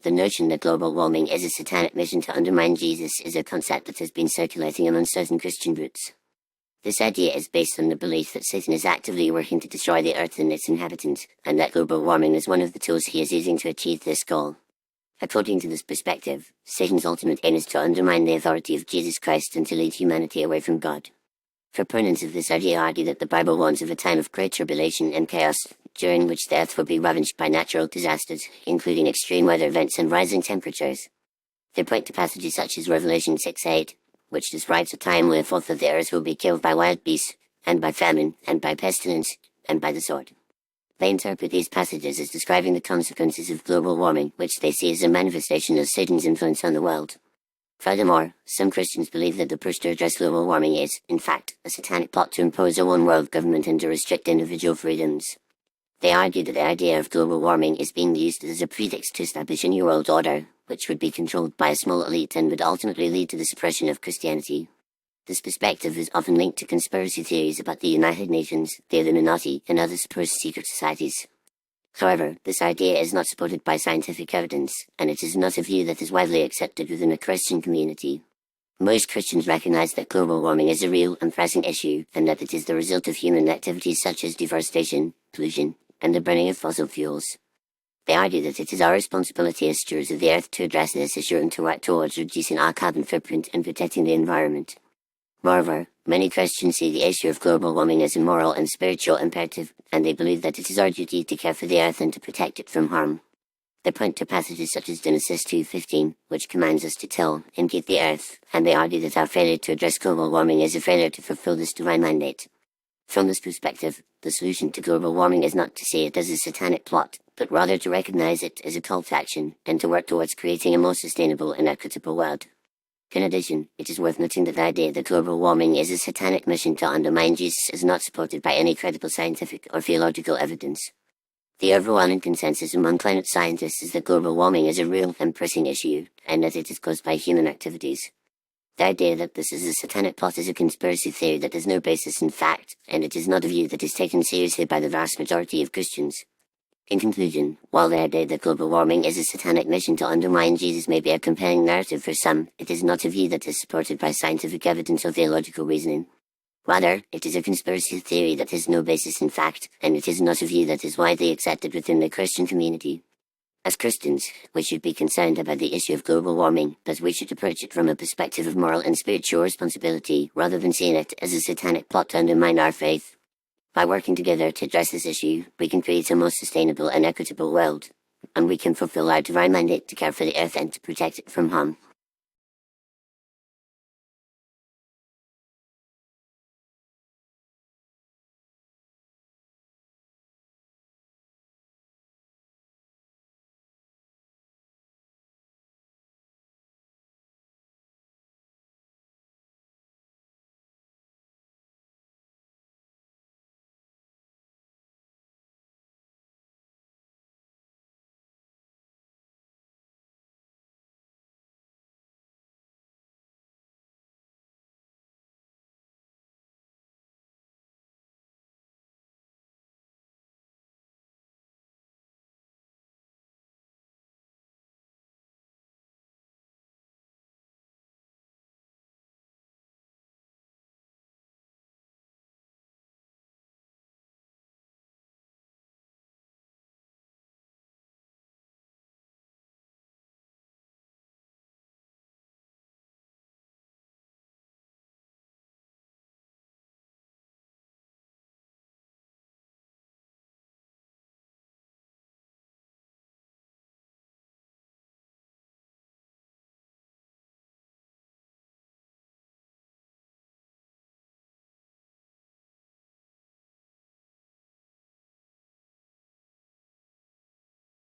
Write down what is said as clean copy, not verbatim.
The notion that global warming is a satanic mission to undermine Jesus is a concept that has been circulating among certain Christian groups. This idea is based on the belief that Satan is actively working to destroy the earth and its inhabitants, and that global warming is one of the tools he is using to achieve this goal. According to this perspective, Satan's ultimate aim is to undermine the authority of Jesus Christ and to lead humanity away from God. Proponents of this idea argue that the Bible warns of a time of great tribulation and chaos, during which the earth will be ravaged by natural disasters, including extreme weather events and rising temperatures. They point to passages such as Revelation 6:8, which describes a time when a fourth of the earth will be killed by wild beasts, and by famine, and by pestilence, and by the sword. They interpret these passages as describing the consequences of global warming, which they see as a manifestation of Satan's influence on the world. Furthermore, some Christians believe that the push to address global warming is, in fact, a satanic plot to impose a one-world government and to restrict individual freedoms. They argue that the idea of global warming is being used as a pretext to establish a new world order, which would be controlled by a small elite and would ultimately lead to the suppression of Christianity. This perspective is often linked to conspiracy theories about the United Nations, the Illuminati, and other supposed secret societies. However, this idea is not supported by scientific evidence, and it is not a view that is widely accepted within the Christian community. Most Christians recognize that global warming is a real and pressing issue, and that it is the result of human activities such as deforestation, pollution, and the burning of fossil fuels. They argue that it is our responsibility as stewards of the earth to address this issue and to work towards reducing our carbon footprint and protecting the environment. Moreover, many Christians see the issue of global warming as a moral and spiritual imperative, and they believe that it is our duty to care for the earth and to protect it from harm. They point to passages such as Genesis 2:15, which commands us to till and keep the earth, and they argue that our failure to address global warming is a failure to fulfill this divine mandate. From this perspective, the solution to global warming is not to see it as a satanic plot, but rather to recognize it as a call to action, and to work towards creating a more sustainable and equitable world. In addition, it is worth noting that the idea that global warming is a satanic mission to undermine Jesus is not supported by any credible scientific or theological evidence. The overwhelming consensus among climate scientists is that global warming is a real and pressing issue, and that it is caused by human activities. The idea that this is a satanic plot is a conspiracy theory that has no basis in fact, and it is not a view that is taken seriously by the vast majority of Christians. In conclusion, while the idea that global warming is a satanic mission to undermine Jesus may be a compelling narrative for some, it is not a view that is supported by scientific evidence or theological reasoning. Rather, it is a conspiracy theory that has no basis in fact, and it is not a view that is widely accepted within the Christian community. As Christians, we should be concerned about the issue of global warming, but we should approach it from a perspective of moral and spiritual responsibility, rather than seeing it as a satanic plot to undermine our faith. By working together to address this issue, we can create a more sustainable and equitable world, and we can fulfill our divine mandate to care for the earth and to protect it from harm.